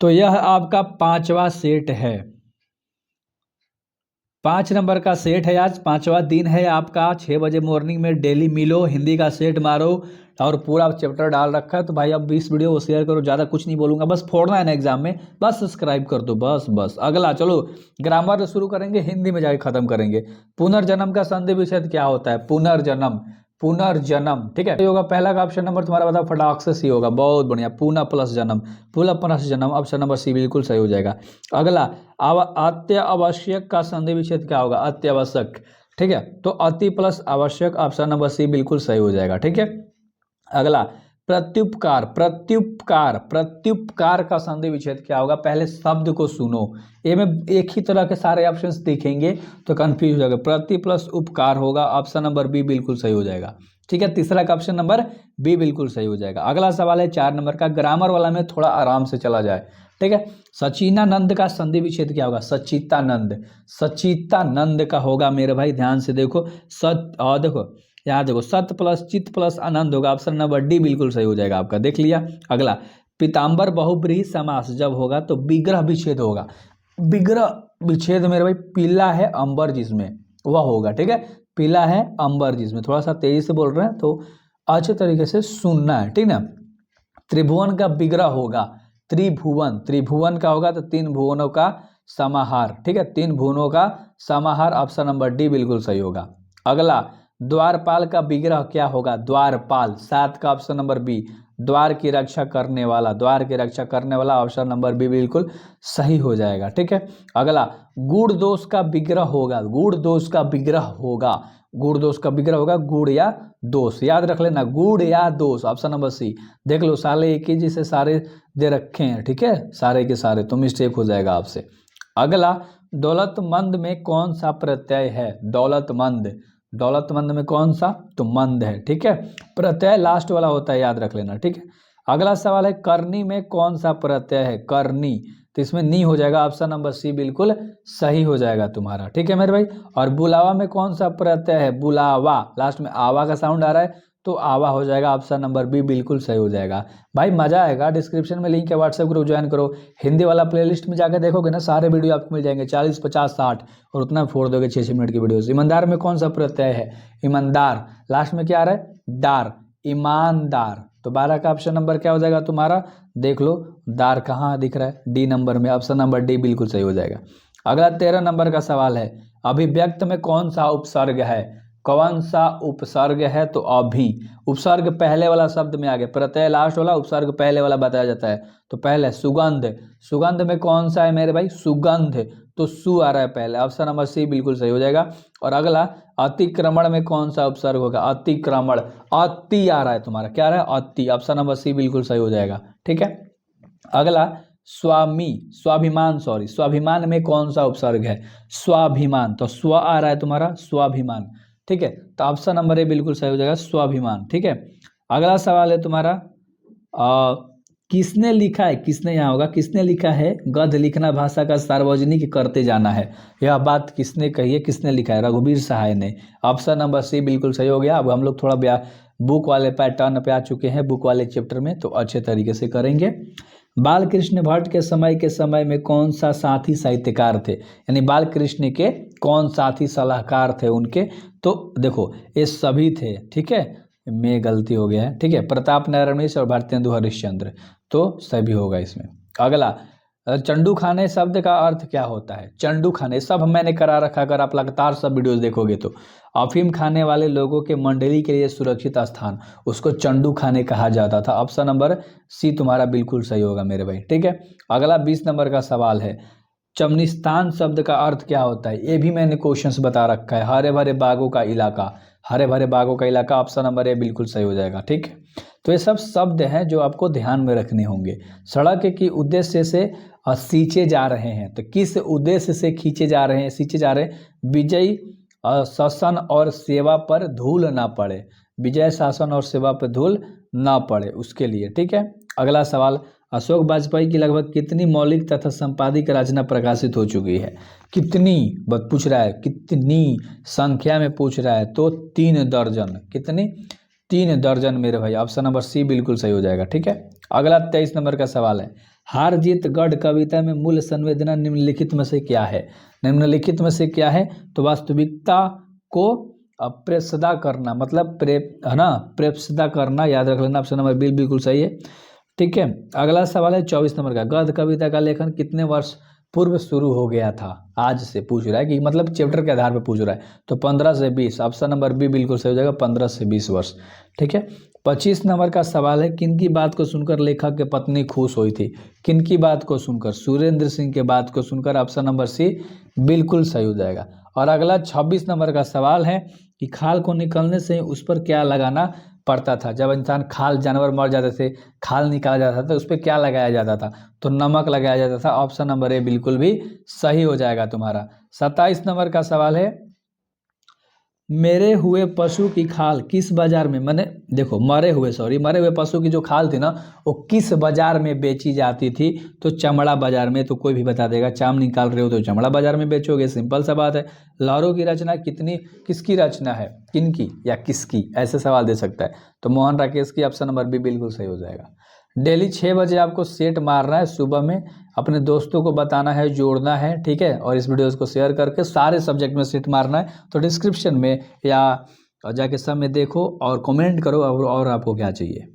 तो यह आपका 5वां सेट है, 5 नंबर का सेट है। आज 5वां दिन है आपका। 6 बजे मॉर्निंग में डेली मिलो, हिंदी का सेट मारो और पूरा चैप्टर डाल रखा है। तो भाई अब इस वीडियो को शेयर करो, ज़्यादा कुछ नहीं बोलूँगा, बस फोड़ना है ना एग्जाम में, बस सब्सक्राइब कर दो, बस। अगला चलो ग्रामर शुरू करेंगे, हिंदी में जाके खत्म करेंगे। पुनर्जन्म का संधि विच्छेद क्या होता है? पुनर्जन्म, पुनर्जन्म, ठीक है। होगा पहला का ऑप्शन नंबर तुम्हारा बताओ फटाक से सी होगा, बहुत बढ़िया। पुनः प्लस जन्म, पुनः प्लस जन्म, ऑप्शन नंबर सी बिल्कुल सही हो जाएगा। अगला अत्यावश्यक का संधि विच्छेद क्या होगा? अत्यावश्यक, ठीक है। तो अति प्लस आवश्यक, ऑप्शन नंबर सी बिल्कुल सही हो जाएगा, ठीक है। अगला प्रत्युपकार, प्रत्युपकार, प्रत्युपकार का संधि विच्छेद क्या होगा? पहले शब्द को सुनो, ये में एक ही तरह के सारे ऑप्शंस दिखेंगे तो कंफ्यूज हो जाएगा। प्रति प्लस उपकार होगा, ऑप्शन नंबर बी बिल्कुल सही हो जाएगा, ठीक है। तीसरा का ऑप्शन नंबर बी बिल्कुल सही हो जाएगा। अगला सवाल है 4 नंबर का, ग्रामर वाला में थोड़ा आराम से चला जाए, ठीक है। सचिनानंद का संधि विच्छेद क्या होगा? सचितानंद, सचितानंद का होगा मेरे भाई, ध्यान से देखो। देखो यहाँ देखो, सत प्लस चित प्लस आनंद होगा, ऑप्शन नंबर डी बिल्कुल सही हो जाएगा आपका, देख लिया। अगला पीताम्बर बहुब्रीहि समास जब होगा तो विग्रह विच्छेद होगा। विग्रह विच्छेद मेरे भाई पीला है अंबर जिसमें, वह होगा, ठीक है। पीला है अंबर जिसमें, थोड़ा सा तेजी से बोल रहे हैं तो अच्छे तरीके से सुनना है, ठीक ना। त्रिभुवन का विग्रह होगा, त्रिभुवन, त्रिभुवन का होगा तो 3 भुवनों का समाहार, ठीक है। 3 भुवनों का समाहार, ऑप्शन नंबर डी बिल्कुल सही होगा। अगला द्वारपाल का विग्रह क्या होगा? द्वारपाल, 7 का ऑप्शन नंबर बी, द्वार की रक्षा करने वाला, द्वार की रक्षा करने वाला, ऑप्शन नंबर बी बिल्कुल सही हो जाएगा, ठीक है। अगला गुण दोष का विग्रह होगा, गुण दोष का विग्रह होगा, गुण दोष का विग्रह होगा, गुण या दोष, याद रख लेना, गुण या दोष, ऑप्शन नंबर सी। देख लो साले एक ही जैसे सारे दे रखे हैं, ठीक है, सारे के सारे, तो मिस्टेक हो जाएगा आपसे। अगला दौलतमंद में कौन सा प्रत्यय है? दौलतमंद, दौलतमंद में कौन सा? तो मंद है, ठीक है। प्रत्यय लास्ट वाला होता है, याद रख लेना, ठीक है। अगला सवाल है करनी में कौन सा प्रत्यय है? करनी, तो इसमें नी हो जाएगा, ऑप्शन नंबर सी बिल्कुल सही हो जाएगा तुम्हारा, ठीक है मेरे भाई। और बुलावा में कौन सा प्रत्यय है? बुलावा, लास्ट में आवा का साउंड आ रहा है तो आवा हो जाएगा, ऑप्शन नंबर बी बिल्कुल सही हो जाएगा। भाई मजा आएगा, डिस्क्रिप्शन में लिंक है, व्हाट्सएप ग्रुप ज्वाइन करो। हिंदी वाला प्लेलिस्ट में जाकर देखोगे ना, सारे वीडियो आपको मिल जाएंगे, 40, 50, 60, और उतना फोड़ दोगे 6-6 मिनट की वीडियो। ईमानदार में कौन सा प्रत्यय है? ईमानदार, लास्ट में क्या आ रहा है? दार, ईमानदार। तो 12 का ऑप्शन नंबर क्या हो जाएगा तुम्हारा? देख लो दार कहाँ दिख रहा है, डी नंबर में, ऑप्शन नंबर डी बिल्कुल सही हो जाएगा। अगला 13 नंबर का सवाल है, अभिव्यक्त में कौन सा उपसर्ग है? कौन सा उपसर्ग है? तो अभी, उपसर्ग पहले वाला शब्द में आ गया, प्रत्यय लास्ट वाला, उपसर्ग पहले वाला बताया जाता है। तो पहले सुगंध, सुगंध में कौन सा है मेरे भाई? सुगंध, तो सु आ रहा है पहले, ऑप्शन नंबर सी बिल्कुल सही हो जाएगा। और अगला अतिक्रमण में कौन सा उपसर्ग होगा? अतिक्रमण, अति आ रहा है तुम्हारा, क्या आ रहा है? अति, ऑप्शन नंबर सी बिल्कुल सही हो जाएगा, ठीक है। अगला स्वामी, स्वाभिमान, सॉरी, स्वाभिमान में कौन सा उपसर्ग है? स्वाभिमान, तो स्व आ रहा है तुम्हारा, स्वाभिमान, ठीक है। तो ऑप्शन नंबर ए बिल्कुल सही हो जाएगा, स्वाभिमान, ठीक है। अगला सवाल है तुम्हारा किसने लिखा है? किसने यहाँ होगा, किसने लिखा है गद्य लिखना भाषा का सार्वजनिक करते जाना है? यह बात किसने कही है, किसने लिखा है? रघुवीर सहाय ने, ऑप्शन नंबर सी बिल्कुल सही हो गया। अब हम लोग थोड़ा बुक वाले पैटर्न पे आ चुके हैं, बुक वाले चैप्टर में, तो अच्छे तरीके से करेंगे। बाल कृष्ण भट्ट के समय में कौन सा साथी साहित्यकार थे? यानी बाल कृष्ण के कौन साथी सलाहकार थे उनके? तो देखो ये सभी थे, ठीक है, में गलती हो गया है, ठीक है। प्रताप नारायण मिश्र और भारतेंदु हरिश्चंद्र, तो सभी होगा इसमें। अगला चंडू खाने शब्द का अर्थ क्या होता है? चंडू खाने सब मैंने करा रखा, अगर आप लगातार सब वीडियोस देखोगे तो। अफीम खाने वाले लोगों के मंडली के लिए सुरक्षित स्थान, उसको चंडू खाने कहा जाता था, ऑप्शन नंबर सी तुम्हारा बिल्कुल सही होगा मेरे भाई, ठीक है। अगला 20 नंबर का सवाल है, चमनिस्तान शब्द का अर्थ क्या होता है? ये भी मैंने क्वेश्चंस बता रखा है, हरे भरे बागों का इलाका, हरे भरे बागों का इलाका, ऑप्शन नंबर ए बिल्कुल सही हो जाएगा, ठीक है। तो ये सब शब्द हैं जो आपको ध्यान में रखने होंगे। सड़क के उद्देश्य से सींचे जा रहे हैं, तो किस उद्देश्य से खींचे जा रहे हैं, सींचे जा रहे हैं? विजय शासन और सेवा पर धूल ना पड़े, विजय शासन और सेवा पर धूल ना पड़े, उसके लिए, ठीक है। अगला सवाल, अशोक वाजपेयी की लगभग कितनी मौलिक तथा संपादित रचना प्रकाशित हो चुकी है? कितनी पूछ रहा है, कितनी संख्या में पूछ रहा है, तो 3 दर्जन, कितनी? 3 दर्जन मेरे भाई, ऑप्शन नंबर सी बिल्कुल सही हो जाएगा, ठीक है। अगला 23 नंबर का सवाल है, हार जीत गढ़ कविता में मूल संवेदना निम्नलिखित में से क्या है? निम्नलिखित में से क्या है? तो वास्तविकता को प्रेषदा करना, मतलब है ना, प्रेषदा करना, याद रख लेना। ऑप्शन नंबर बी बिल्कुल सही है। ठीक है, अगला सवाल है 24 नंबर का। गद्य कविता का लेखन कितने वर्ष पूर्व शुरू हो गया था? आज से पूछ रहा है कि मतलब चैप्टर के आधार पर पूछ रहा है, तो 15 से 20। ऑप्शन नंबर बी बिल्कुल सही हो जाएगा, 15 से 20 वर्ष। ठीक है, 25 नंबर का सवाल है, किन की बात को सुनकर लेखक की पत्नी खुश हुई थी? किन की बात को सुनकर? सुरेंद्र सिंह के बात को सुनकर। ऑप्शन नंबर सी बिल्कुल सही हो जाएगा। और अगला 26 नंबर का सवाल है कि खाल को निकलने से उस पर क्या लगाना पड़ता था? जब इंसान खाल, जानवर मर जाते थे, खाल निकाला जाता था, तो उस पर क्या लगाया जाता था? तो नमक लगाया जाता था। ऑप्शन नंबर ए बिल्कुल भी सही हो जाएगा तुम्हारा। 27 नंबर का सवाल है, मेरे हुए पशु की खाल किस बाजार में, मैंने देखो मरे हुए पशु की जो खाल थी ना, वो किस बाजार में बेची जाती थी? तो चमड़ा बाजार में। तो कोई भी बता देगा, चाम निकाल रहे हो तो चमड़ा बाजार में बेचोगे, सिंपल सा बात है। लहरों की रचना किसकी रचना है? किनकी या किसकी, ऐसे सवाल दे सकता है। तो मोहन राकेश की। ऑप्शन नंबर बी बिल्कुल सही हो जाएगा। डेली 6 बजे आपको सेट मारना है सुबह में, अपने दोस्तों को बताना है, जोड़ना है। ठीक है, और इस वीडियोस को शेयर करके सारे सब्जेक्ट में सेट मारना है। तो डिस्क्रिप्शन में या जाके सब में देखो और कमेंट करो और आपको क्या चाहिए।